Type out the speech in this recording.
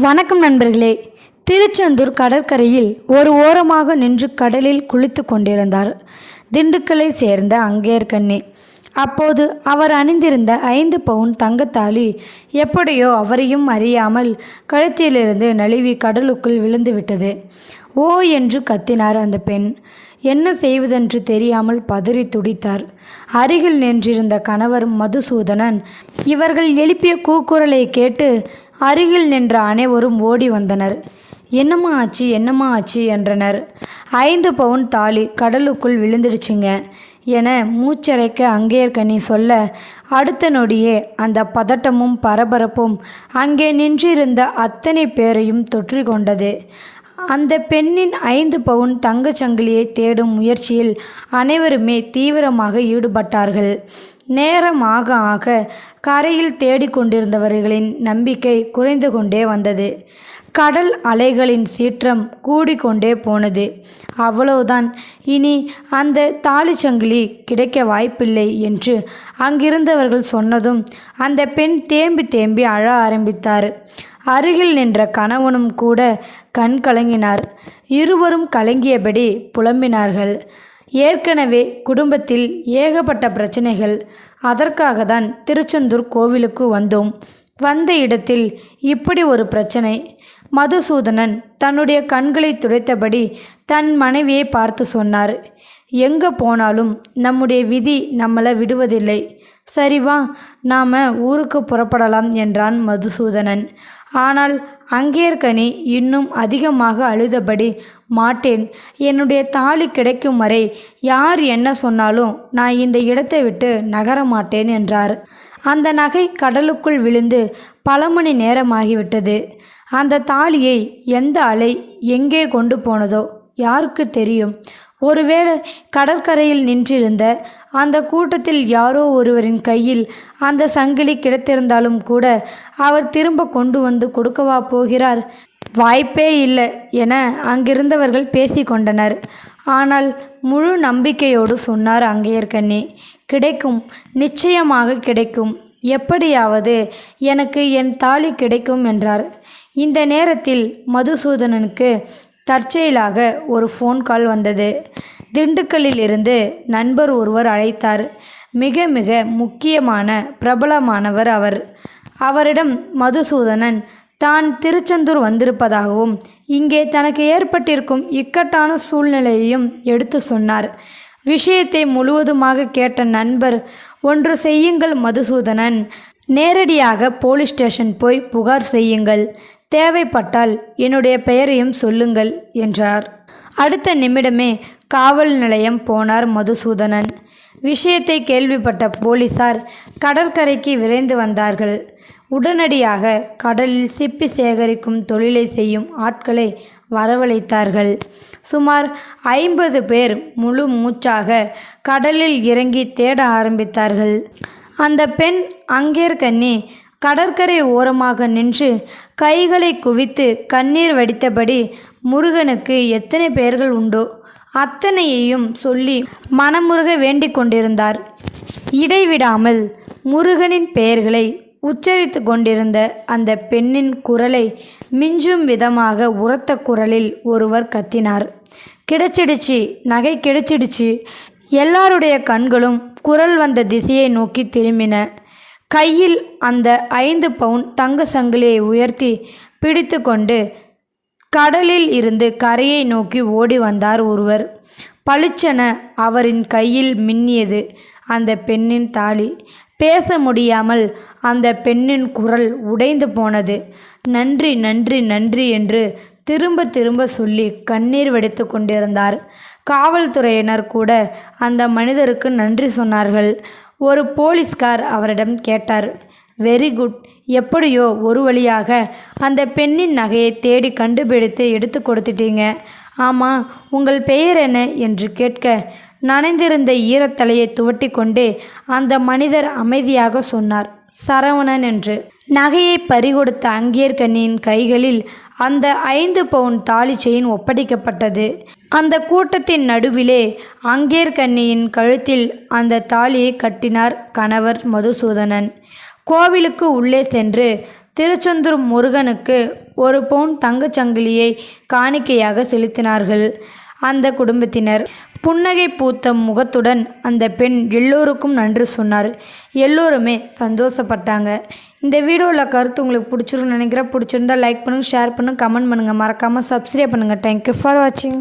வணக்கம் நண்பர்களே. திருச்செந்தூர் கடற்கரையில் ஒரு ஓரமாக நின்று கடலில் குளித்து கொண்டிருந்தார் திண்டுக்கலை சேர்ந்த அங்கேற்கண்ணி. அப்போது அவர் அணிந்திருந்த 5 பவுன் தங்கத்தாலி எப்படியோ அவரையும் அறியாமல் கழுத்திலிருந்து நழுவி கடலுக்குள் விழுந்து விட்டது. ஓ என்று கத்தினார் அந்த பெண். என்ன செய்வதென்று தெரியாமல் பதறி துடித்தார். அருகில் நின்றிருந்த கணவர் மதுசூதனன் இவர்கள் எழுப்பிய கூக்குரலை கேட்டு அருகில் நின்ற அனைவரும் ஓடி வந்தனர். என்னம்மா ஆச்சு என்றனர். 5 பவுன் தாலி கடலுக்குள் விழுந்துடுச்சுங்க என மூச்சரைக்க அங்கேற்கண்ணி சொல்ல, அடுத்த நொடியே அந்த பதட்டமும் பரபரப்பும் அங்கே நின்றிருந்த அத்தனை பேரையும் தொற்றி கொண்டது. அந்த பெண்ணின் 5 பவுன் தங்கச்சங்கிலியை தேடும் முயற்சியில் அனைவருமே தீவிரமாக ஈடுபட்டார்கள். நேரம் ஆக ஆக கரையில் தேடிக்கொண்டிருந்தவர்களின் நம்பிக்கை குறைந்து கொண்டே வந்தது. கடல் அலைகளின் சீற்றம் கூடிக்கொண்டே போனது. அவ்வளவுதான், இனி அந்த தாலிச்சங்கிலி கிடைக்க வாய்ப்பில்லை என்று அங்கிருந்தவர்கள் சொன்னதும் அந்த பெண் தேம்பி தேம்பி அழ ஆரம்பித்தார். அருகில் நின்ற கணவனும் கூட கண் கலங்கினார். இருவரும் கலங்கியபடி புலம்பினார்கள். ஏற்கனவே குடும்பத்தில் ஏகப்பட்ட பிரச்சனைகள். அதற்காக தான் திருச்செந்தூர் கோவிலுக்கு வந்தோம். வந்த இடத்தில் இப்படி ஒரு பிரச்சனை. மதுசூதனன் தன்னுடைய கண்களை துடைத்தபடி தன் மனைவியை பார்த்து சொன்னார். எங்கே போனாலும் நம்முடைய விதி நம்மளை விடுவதில்லை. சரி வா, நாம் ஊருக்கு புறப்படலாம் என்றான் மதுசூதனன். ஆனால் அங்கேற்கனி இன்னும் அதிகமாக அழுதபடி, மாட்டேன், என்னுடைய தாலி கிடைக்கும் வரை யார் என்ன சொன்னாலும் நான் இந்த இடத்தை விட்டு நகர மாட்டேன் என்றார். அந்த நகை கடலுக்குள் விழுந்து பல மணி நேரமாகிவிட்டது. அந்த தாலியை எந்த அலை எங்கே கொண்டு போனதோ யாருக்கு தெரியும்? ஒருவேளை கடற்கரையில் நின்றிருந்த அந்த கூட்டத்தில் யாரோ ஒருவரின் கையில் அந்த சங்கிலி கிடைத்திருந்தாலும் கூட அவர் திரும்ப கொண்டு வந்து கொடுக்கவா போகிறார்? வாய்ப்பே இல்லை என அங்கிருந்தவர்கள் பேசிக்கொண்டனர். ஆனால் முழு நம்பிக்கையோடு சொன்னார் அங்கேற்கண்ணி. கிடைக்கும், நிச்சயமாக கிடைக்கும், எப்படியாவது எனக்கு என் தாலி கிடைக்கும் என்றார். இந்த நேரத்தில் மதுசூதனனுக்கு தற்செயலாக ஒரு ஃபோன் கால் வந்தது. திண்டுக்கல்லில் இருந்து நண்பர் ஒருவர் அழைத்தார். மிக மிக முக்கியமான பிரபலமானவர் அவர். அவரிடம் மதுசூதனன் தான் திருச்செந்தூர் வந்திருப்பதாகவும் இங்கே தனக்கு ஏற்பட்டிருக்கும் இக்கட்டான சூழ்நிலையையும் எடுத்து சொன்னார். விஷயத்தை முழுவதுமாக கேட்ட நண்பர், ஒன்று செய்யுங்கள் மதுசூதனன், நேரடியாக போலீஸ் ஸ்டேஷன் போய் புகார் செய்யுங்கள், தேவைப்பட்டால் என்னுடைய பெயரையும் சொல்லுங்கள் என்றார். அடுத்த நிமிடமே காவல் நிலையம் போனார் மதுசூதனன். விஷயத்தை கேள்விப்பட்ட போலீசார் கடற்கரைக்கு விரைந்து வந்தார்கள். உடனடியாக கடலில் சிப்பி சேகரிக்கும் தொழிலை செய்யும் ஆட்களை வரவழைத்தார்கள். சுமார் 50 பேர் முழு மூச்சாக கடலில் இறங்கி தேட ஆரம்பித்தார்கள். அந்த பெண் அங்கேற்கண்ணி கடற்கரை ஓரமாக நின்று கைகளை குவித்து கண்ணீர் வடித்தபடி முருகனுக்கு எத்தனை பெயர்கள் உண்டோ அத்தனையையும் சொல்லி மனமுருக வேண்டிக் கொண்டிருந்தார். இடைவிடாமல் முருகனின் பெயர்களை உச்சரித்து கொண்டிருந்த அந்த பெண்ணின் குரலை மிஞ்சும் விதமாக உரத்த குரலில் ஒருவர் கத்தினார். கிடைச்சிடுச்சு, நகை கிடைச்சிடுச்சு. எல்லாருடைய கண்களும் குரல் வந்த திசையை நோக்கி திரும்பின. கையில் அந்த 5 பவுன் தங்க சங்கிலியை உயர்த்தி பிடித்து கொண்டு கடலில் இருந்து கரையை நோக்கி ஓடி வந்தார் ஒருவர். பளிச்சென அவரின் கையில் மின்னியது அந்த பெண்ணின் தாலி. பேச முடியாமல் அந்த பெண்ணின் குரல் உடைந்து போனது. நன்றி நன்றி நன்றி என்று திரும்ப திரும்ப சொல்லி கண்ணீர் வடித்து கொண்டிருந்தார். காவல்துறையினர் கூட அந்த மனிதருக்கு நன்றி சொன்னார்கள். ஒரு போலீஸ்கார் அவரிடம் கேட்டார், வெரி குட், எப்படியோ ஒரு வழியாக அந்த பெண்ணின் நகையை தேடி கண்டுபிடித்து எடுத்து கொடுத்துட்டீங்க. ஆமாம், உங்கள் பெயர் என்ன என்று கேட்க, நனைந்திருந்த ஈரத்தலையை துவட்டி கொண்டே அந்த மனிதர் அமைதியாக சொன்னார், சரவணன் என்று. நகையை பறிகொடுத்த அங்கேற்கண்ணியின் கைகளில் அந்த 5 பவுன் தாலி செயின் ஒப்படைக்கப்பட்டது. அந்த கூட்டத்தின் நடுவிலே அங்கேற்கண்ணியின் கழுத்தில் அந்த தாலியை கட்டினார் கணவர் மதுசூதனன். கோவிலுக்கு உள்ளே சென்று திருச்செந்தூர் முருகனுக்கு 1 பவுன் தங்கச் சங்கிலியை காணிக்கையாக செலுத்தினார்கள். அந்த குடும்பத்தினர் புன்னகை பூத்த முகத்துடன் அந்த பெண் எல்லோருக்கும் நன்றி சொன்னார். எல்லோருமே சந்தோஷப்பட்டாங்க. இந்த வீடியோவில் கருத்து உங்களுக்கு பிடிச்சிருக்குன்னு நினைக்கிறேன். பிடிச்சிருந்தா லைக் பண்ணுங்கள், ஷேர் பண்ணுங்கள், கமெண்ட் பண்ணுங்கள். மறக்காமல் சப்ஸ்கிரைப் பண்ணுங்கள். தேங்க்யூ ஃபார் வாட்சிங்.